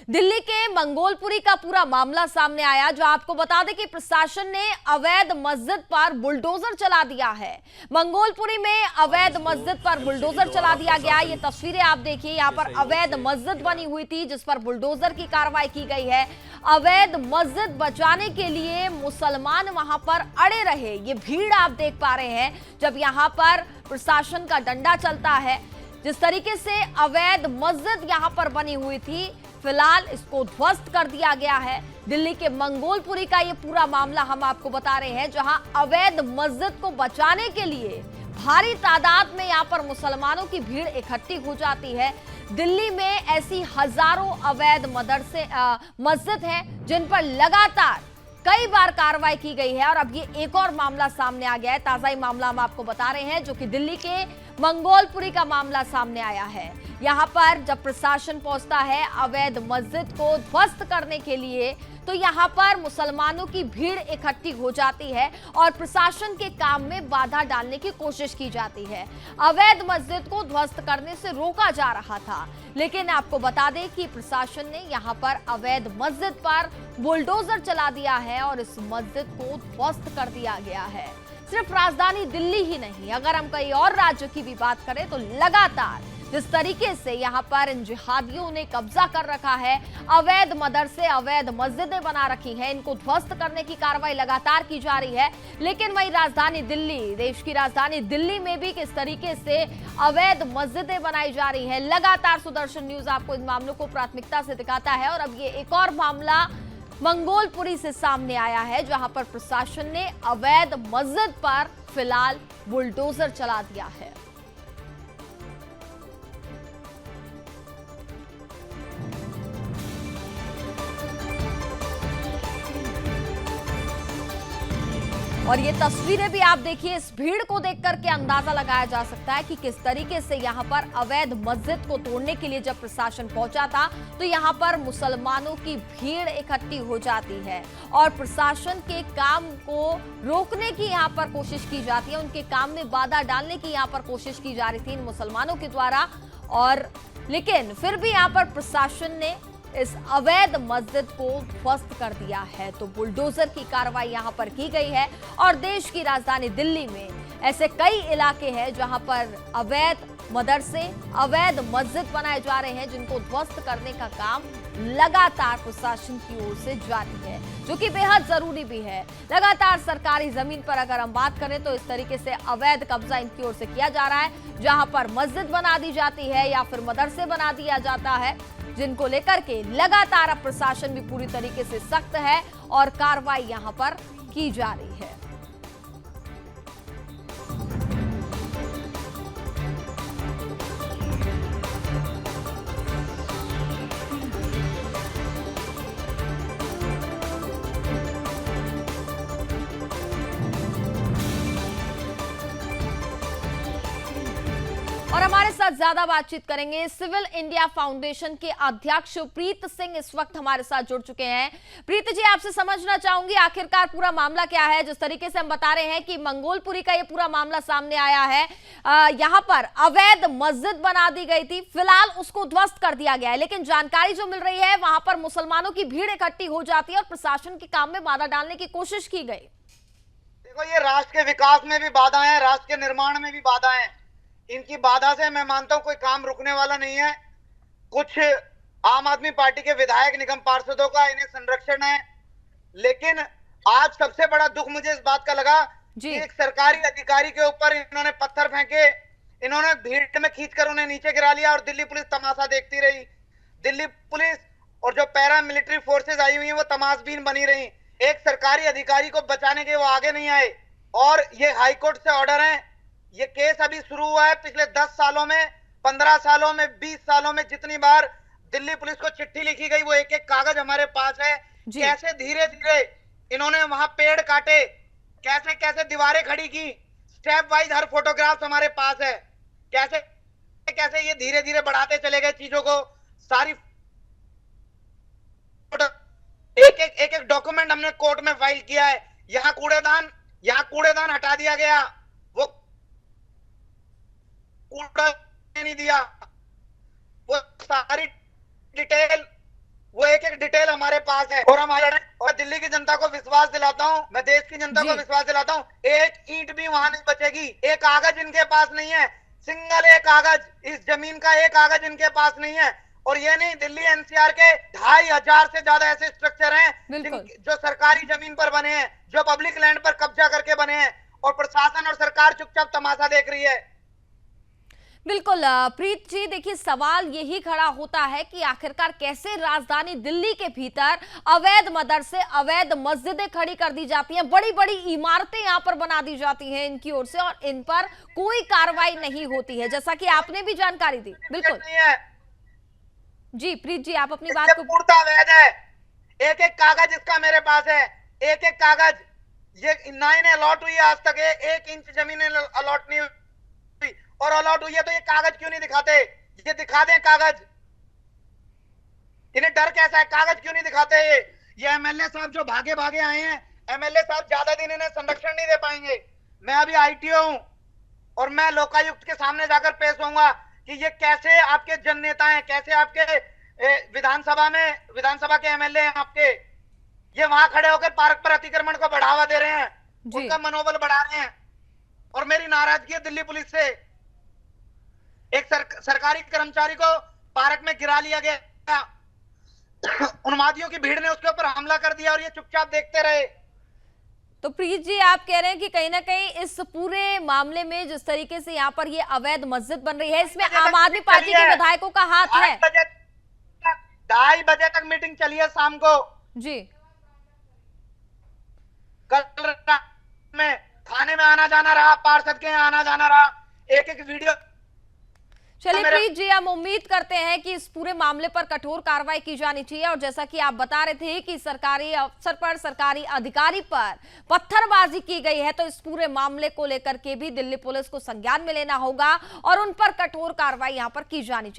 दिल्ली के मंगोलपुरी का पूरा मामला सामने आया, जो आपको बता दें कि प्रशासन ने अवैध मस्जिद पर बुलडोजर चला दिया है। मंगोलपुरी में अवैध मस्जिद पर बुलडोजर चला दिया गया। ये तस्वीरें आप देखिए, यहाँ पर अवैध मस्जिद बनी हुई थी जिस पर बुलडोजर की कार्रवाई की गई है। अवैध मस्जिद बचाने के लिए मुसलमान वहां पर अड़े रहे। ये भीड़ आप देख पा रहे हैं जब यहाँ पर प्रशासन का डंडा चलता है। जिस तरीके से अवैध मस्जिद यहां पर बनी हुई थी, फिलहाल इसको ध्वस्त कर दिया गया है। दिल्ली के मंगोलपुरी का ये पूरा मामला हम आपको बता रहे हैं, जहां अवैध मस्जिद को बचाने के लिए भारी तादाद में यहां पर मुसलमानों की भीड़ इकट्ठी हो जाती है। दिल्ली में ऐसी हजारों अवैध मस्जिद हैं जिन पर लगातार कई बार कार्रवाई की गई है और अब ये एक और मामला सामने आ गया है। ताजा ही मामला हम आपको बता रहे हैं, जो कि दिल्ली के मंगोलपुरी का मामला सामने आया है। यहां पर जब प्रशासन पहुंचता है अवैध मस्जिद को ध्वस्त करने के लिए, तो यहां पर मुसलमानों की भीड़ इकट्ठी हो जाती है और प्रशासन के काम में बाधा डालने की कोशिश की जाती है। अवैध मस्जिद को ध्वस्त करने से रोका जा रहा था, लेकिन आपको बता दें कि प्रशासन ने यहां पर अवैध मस्जिद पर बुलडोजर चला दिया है और इस मस्जिद को ध्वस्त कर दिया गया है। सिर्फ राजधानी दिल्ली ही नहीं, अगर हम कई और राज्यों की भी बात करें तो लगातार जिस तरीके से यहां पर इन जिहादियों ने कब्जा कर रखा है, अवैध मदरसे, अवैध मस्जिदें बना रखी हैं, इनको ध्वस्त करने की कार्रवाई लगातार की जा रही है। लेकिन वही राजधानी दिल्ली, देश की राजधानी दिल्ली में भी किस तरीके से अवैध मस्जिदें बनाई जा रही हैं, लगातार सुदर्शन न्यूज आपको इन मामलों को प्राथमिकता से दिखाता है। और अब ये एक और मामला मंगोलपुरी से सामने आया है, जहां पर प्रशासन ने अवैध मस्जिद पर फिलहाल बुलडोजर चला दिया है। और ये तस्वीरें भी आप देखिए, इस भीड़ को देख करके अंदाजा लगाया जा सकता है कि किस तरीके से यहाँ पर अवैध मस्जिद को तोड़ने के लिए जब प्रशासन पहुंचा था, तो यहाँ पर मुसलमानों की भीड़ इकट्ठी हो जाती है और प्रशासन के काम को रोकने की यहाँ पर कोशिश की जाती है, उनके काम में बाधा डालने की यहाँ पर कोशिश की जा रही थी इन मुसलमानों के द्वारा। और लेकिन फिर भी यहाँ पर प्रशासन ने इस अवैध मस्जिद को ध्वस्त कर दिया है। तो बुलडोजर की कार्रवाई यहां पर की गई है और देश की राजधानी दिल्ली में ऐसे कई इलाके हैं जहां पर अवैध मदरसे, अवैध मस्जिद बनाए जा रहे हैं, जिनको ध्वस्त करने का काम लगातार प्रशासन की ओर से जारी है, जो कि बेहद जरूरी भी है। लगातार सरकारी जमीन पर अगर हम बात करें तो इस तरीके से अवैध कब्जा इनकी ओर से किया जा रहा है, जहां पर मस्जिद बना दी जाती है या फिर मदरसे बना दिया जाता है, जिनको लेकर के लगातार अब प्रशासन भी पूरी तरीके से सख्त है और कार्रवाई यहां पर की जा रही है। और हमारे साथ ज्यादा बातचीत करेंगे सिविल इंडिया फाउंडेशन के अध्यक्ष प्रीत सिंह इस वक्त हमारे साथ जुड़ चुके हैं। प्रीत जी, आपसे समझना चाहूंगी आखिरकार पूरा मामला क्या है। जिस तरीके से हम बता रहे हैं कि मंगोलपुरी का ये पूरा मामला सामने आया है, यहाँ पर अवैध मस्जिद बना दी गई थी, फिलहाल उसको ध्वस्त कर दिया गया है, लेकिन जानकारी जो मिल रही है वहां पर मुसलमानों की भीड़ इकट्ठी हो जाती है और प्रशासन के काम में बाधा डालने की कोशिश की गई। देखो, ये राष्ट्र के विकास में भी बाधा है, राष्ट्र के निर्माण में भी बाधा है। इनकी बाधा से मैं मानता हूं कोई काम रुकने वाला नहीं है। कुछ आम आदमी पार्टी के विधायक, निगम पार्षदों का इन्हें संरक्षण है, लेकिन आज सबसे बड़ा दुख मुझे इस बात का लगा कि एक सरकारी अधिकारी के ऊपर इन्होंने पत्थर फेंके, इन्होंने भीड़ में खींचकर उन्हें नीचे गिरा लिया और दिल्ली पुलिस तमाशा देखती रही। दिल्ली पुलिस और जो पैरा मिलिट्री फोर्सेज आई हुई है वो तमाशबीन बनी रही। एक सरकारी अधिकारी को बचाने के वो आगे नहीं आए। और ये हाईकोर्ट से ऑर्डर है, ये केस अभी शुरू हुआ है। पिछले 10 सालों में, 15 सालों में, 20 सालों में जितनी बार दिल्ली पुलिस को चिट्ठी लिखी गई वो एक एक कागज हमारे पास है। कैसे धीरे धीरे इन्होंने वहां पेड़ काटे, कैसे कैसे दीवारें खड़ी की, स्टेप वाइज हर फोटोग्राफ हमारे पास है। कैसे कैसे ये धीरे धीरे बढ़ाते चले गए चीजों को। सारी एक एक डॉक्यूमेंट हमने कोर्ट में फाइल किया है। यहाँ कूड़ेदान हटा दिया गया, वो कूड़ा नहीं दिया, वो सारी डिटेल वो हमारे पास है और हम और दिल्ली की जनता को विश्वास दिलाता हूँ, मैं देश की जनता को विश्वास दिलाता हूँ, एक ईंट भी वहां नहीं बचेगी। एक कागज इनके पास नहीं है, सिंगल एक कागज, इस जमीन का एक कागज इनके पास नहीं है। और ये नहीं, दिल्ली एनसीआर के 2500 से ज्यादा ऐसे स्ट्रक्चर हैं जो सरकारी जमीन पर बने हैं, जो पब्लिक लैंड पर कब्जा करके बने हैं, और प्रशासन और सरकार चुपचाप तमाशा देख रही है। बिल्कुल प्रीत जी, देखिए सवाल यही खड़ा होता है कि आखिरकार कैसे राजधानी दिल्ली के भीतर अवैध मदरसे, अवैध मस्जिदें खड़ी कर दी जाती हैं, बड़ी बड़ी इमारतें यहां पर बना दी जाती हैं इनकी ओर से, और इन पर कोई कार्रवाई नहीं होती है, जैसा कि आपने भी जानकारी दी। बिल्कुल जी प्रीत जी, आप अपनी बात को। पूर्णता अवैध है। एक एक कागज इसका मेरे पास है, एक एक कागज। ये ना इन्हें अलॉट हुई है आज तक, 1 इंच जमीन अलॉट नहीं हुई, और अलॉट हुई है तो ये कागज क्यों नहीं दिखाते? ये दिखा दें कागज। इन्हें डर कैसा है? कागज क्यों नहीं दिखाते? ये एमएलए साहब जो भागे भागे आए हैं, एमएलए साहब ज्यादा दिन इन्हें संरक्षण नहीं दे पाएंगे। मैं अभी आईटीओ हूं और मैं लोकायुक्त के सामने जाकर पेश होऊंगा कि ये कैसे आपके जननेता हैं, कैसे आपके विधानसभा के एमएलए हैं आपके, ये वहां खड़े होकर पार्क पर अतिक्रमण को बढ़ावा दे रहे हैं, उनका मनोबल बढ़ा रहे हैं। और मेरी नाराजगी है दिल्ली पुलिस से। एक सरकारी कर्मचारी को पार्क में गिरा लिया गया, उन्मादियों की भीड़ ने उसके ऊपर हमला कर दिया और ये चुपचाप देखते रहे। तो प्रीत जी, आप कह रहे हैं कि कहीं ना कहीं इस पूरे मामले में जिस तरीके से यहाँ पर ये अवैध मस्जिद बन रही है, इसमें आम आदमी पार्टी के विधायकों का हाथ है। 2:30 बजे तक मीटिंग चली है शाम को जी। कल में थाने में आना जाना रहा, पार्षद के यहाँ आना जाना रहा, एक एक वीडियो। चलिए प्रीत जी, हम उम्मीद करते हैं कि इस पूरे मामले पर कठोर कार्रवाई की जानी चाहिए, और जैसा कि आप बता रहे थे कि सरकारी अफसर पर, सरकारी अधिकारी पर पत्थरबाजी की गई है, तो इस पूरे मामले को लेकर के भी दिल्ली पुलिस को संज्ञान में लेना होगा और उन पर कठोर कार्रवाई यहां पर की जानी चाहिए।